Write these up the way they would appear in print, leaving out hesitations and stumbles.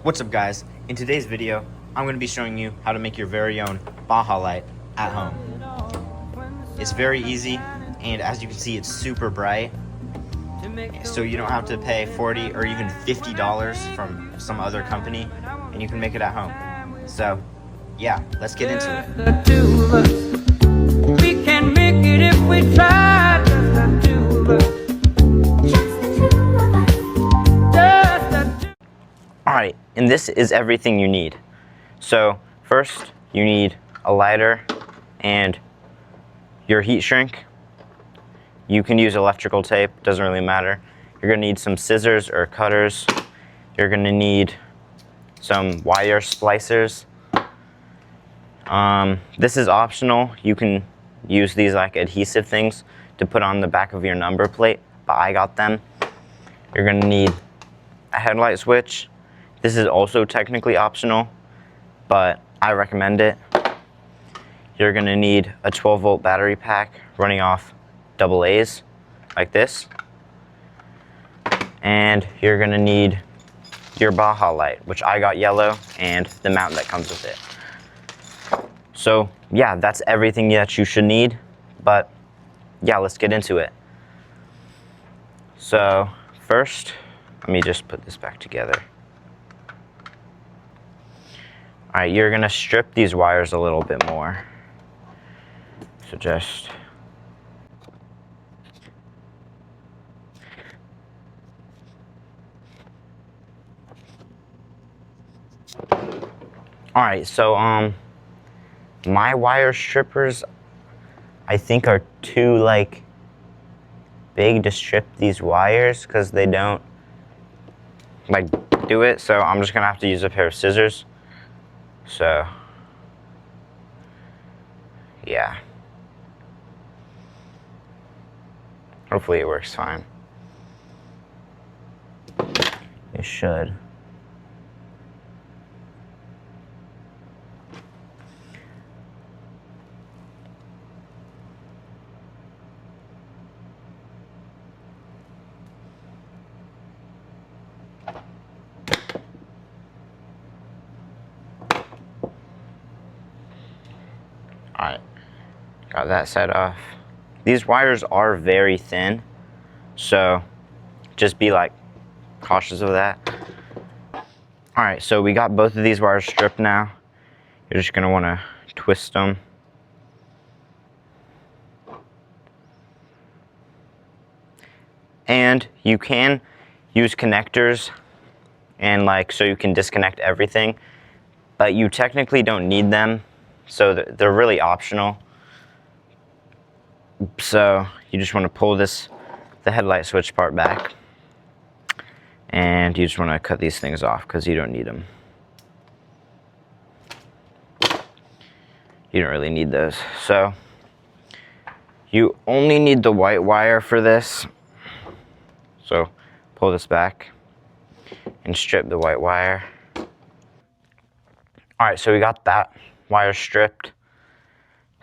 What's up, guys? In today's video, I'm going to be showing you how to make your very own Baja light at home. It's very easy, and as you can see, it's super bright, so you don't have to pay $40 or even $50 from some other company, and you can make it at home. So yeah, let's get into it. We can make it if we try. Alright, and this is everything you need. So first, you need a lighter and your heat shrink. You can use electrical tape, doesn't really matter. You're going to need some scissors or cutters. You're going to need some wire splicers. This is optional. You can use these like adhesive things to put on the back of your number plate, but I got them. You're going to need a headlight switch. This is also technically optional, but I recommend it. You're going to need a 12-volt battery pack running off AA's like this. And you're going to need your Baja light, which I got yellow, and the mount that comes with it. So yeah, that's everything that you should need, but yeah, let's get into it. So first, let me just put this back together. Alright, you're going to strip these wires a little bit more. So just... Alright, so my wire strippers I think are too like big to strip these wires because they don't like do it, so I'm just gonna have to use a pair of scissors. So yeah, hopefully it works fine. It should. Alright, got that set off. These wires are very thin, so just be like cautious of that. Alright, so we got both of these wires stripped now. You're just going to want to twist them. And you can use connectors and like so you can disconnect everything, but you technically don't need them. So they're really optional. So you just want to pull the headlight switch part back, and you just want to cut these things off because you don't need them. You don't really need those. So you only need the white wire for this. So pull this back and strip the white wire. Alright, so we got that wire stripped.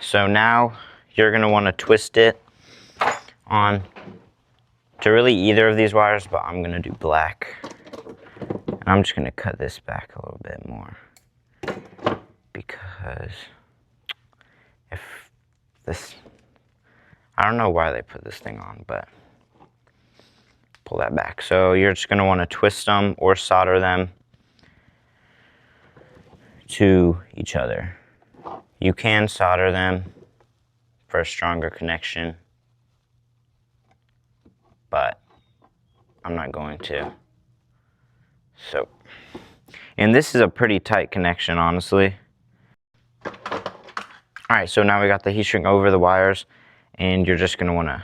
So now you're going to want to twist it on to really either of these wires, but I'm going to do black. And I'm just going to cut this back a little bit more, because if this, I don't know why they put this thing on, but pull that back. So you're just going to want to twist them or solder them to each other. You can solder them for a stronger connection, but I'm not going to. So, and this is a pretty tight connection, honestly. Alright, so now we got the heat shrink over the wires, and you're just going to want to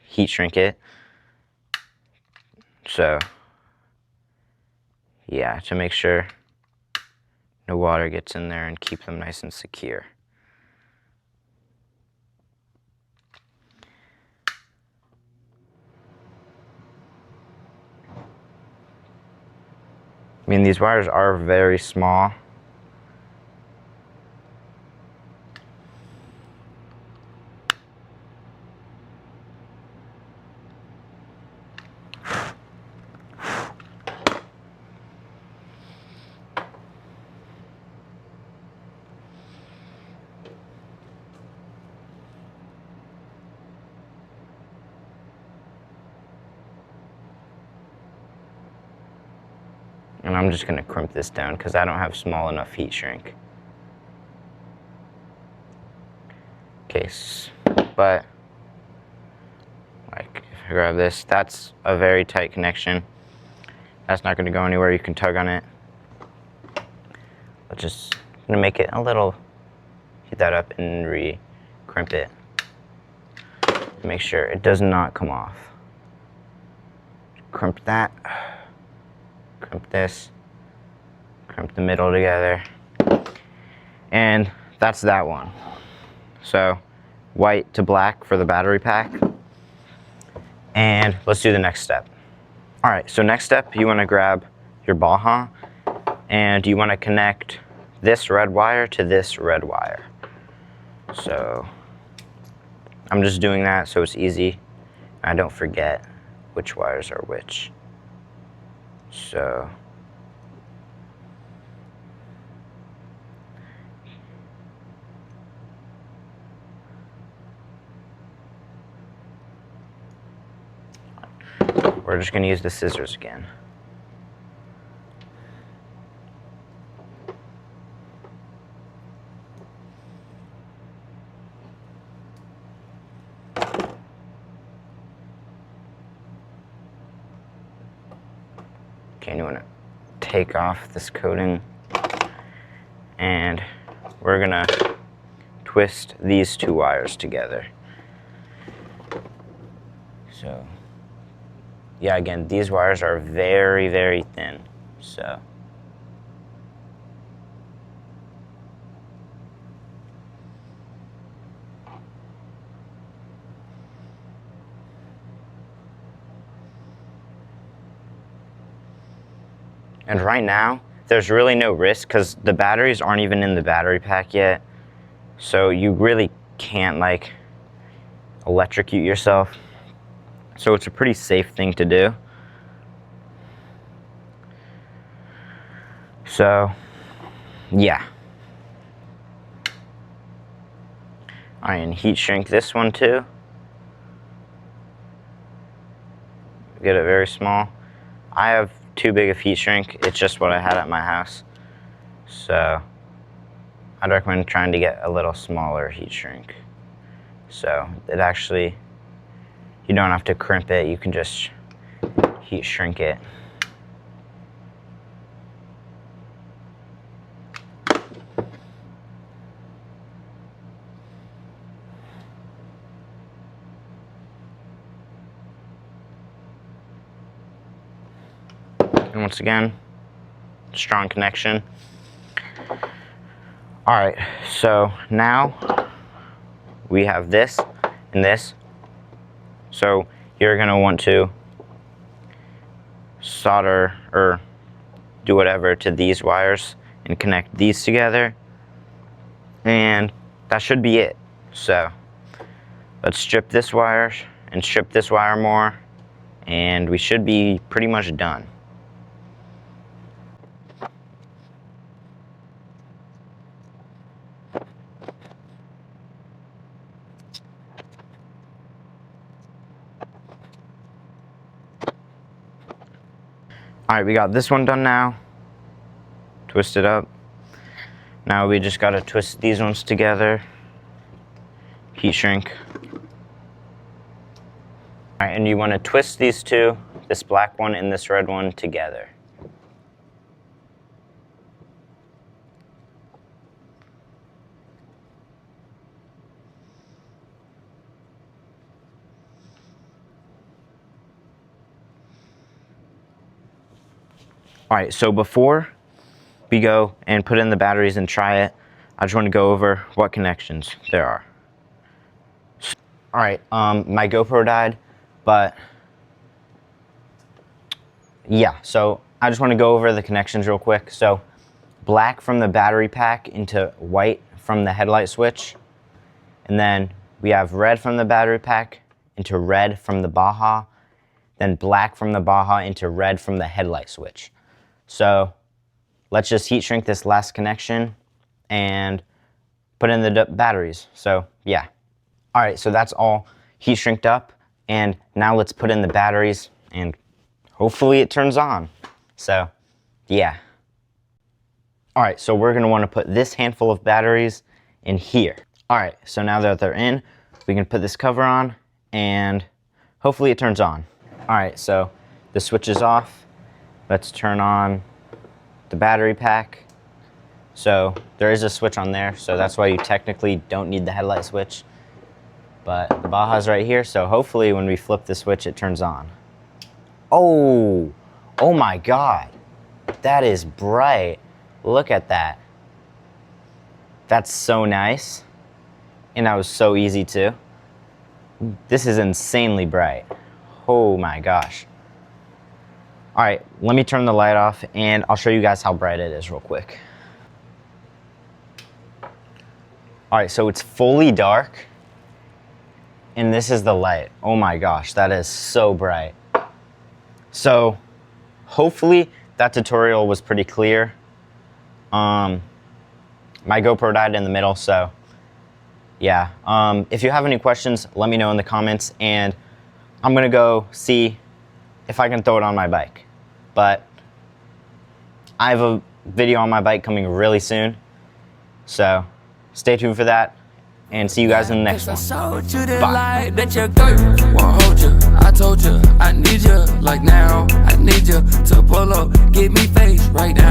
heat shrink it. So, yeah, to make sure no water gets in there and keep them nice and secure. I mean, these wires are very small. And I'm just gonna crimp this down because I don't have small enough heat shrink. Okay, but like if I grab this, that's a very tight connection. That's not gonna go anywhere, you can tug on it. But just gonna make it a little, heat that up and re-crimp it. Make sure it does not come off. Crimp that, crimp this, crimp the middle together. And that's that one. So white to black for the battery pack. And let's do the next step. All right, so next step, you wanna grab your Baja and you wanna connect this red wire to this red wire. So I'm just doing that so it's easy. I don't forget which wires are which. So we're just gonna use the scissors again. Okay, and you wanna take off this coating and we're gonna twist these two wires together. So yeah, again, these wires are very, very thin, so. And right now, there's really no risk because the batteries aren't even in the battery pack yet. So you really can't like electrocute yourself. So it's a pretty safe thing to do. So, yeah. All right, and heat shrink this one too. Get it very small. I have too big of heat shrink. It's just what I had at my house. So, I'd recommend trying to get a little smaller heat shrink. So, it actually, you don't have to crimp it, you can just heat shrink it. And once again, strong connection. All right, so now we have this and this. So you're gonna want to solder or do whatever to these wires and connect these together. And that should be it. So let's strip this wire and strip this wire more, and we should be pretty much done. All right, we got this one done now. Twist it up. Now we just gotta twist these ones together. Heat shrink. All right, and you wanna twist these two, this black one and this red one together. All right, so before we go and put in the batteries and try it, I just want to go over what connections there are. All right, my GoPro died, but yeah, so I just want to go over the connections real quick. So black from the battery pack into white from the headlight switch. And then we have red from the battery pack into red from the Baja. Then black from the Baja into red from the headlight switch. So let's just heat shrink this last connection and put in the batteries. So yeah. All right, so that's all heat shrinked up. And now let's put in the batteries and hopefully it turns on. So Yeah. All right, so we're gonna wanna put this handful of batteries in here. All right, so now that they're in, we can put this cover on and hopefully it turns on. All right, so the switch is off. Let's turn on the battery pack. So there is a switch on there, so that's why you technically don't need the headlight switch. But the Baja's right here, so hopefully when we flip the switch, it turns on. Oh my God, that is bright. Look at that. That's so nice. And that was so easy too. This is insanely bright. Oh my gosh. All right, let me turn the light off and I'll show you guys how bright it is real quick. All right, so it's fully dark and this is the light. Oh my gosh, that is so bright. So hopefully that tutorial was pretty clear. My GoPro died in the middle, so yeah. If you have any questions, let me know in the comments and I'm gonna go see if I can throw it on my bike. But I have a video on my bike coming really soon, so stay tuned for that and see you guys in the next one. Bye. I told you I need you like now. I need you to pull up, give me face right now.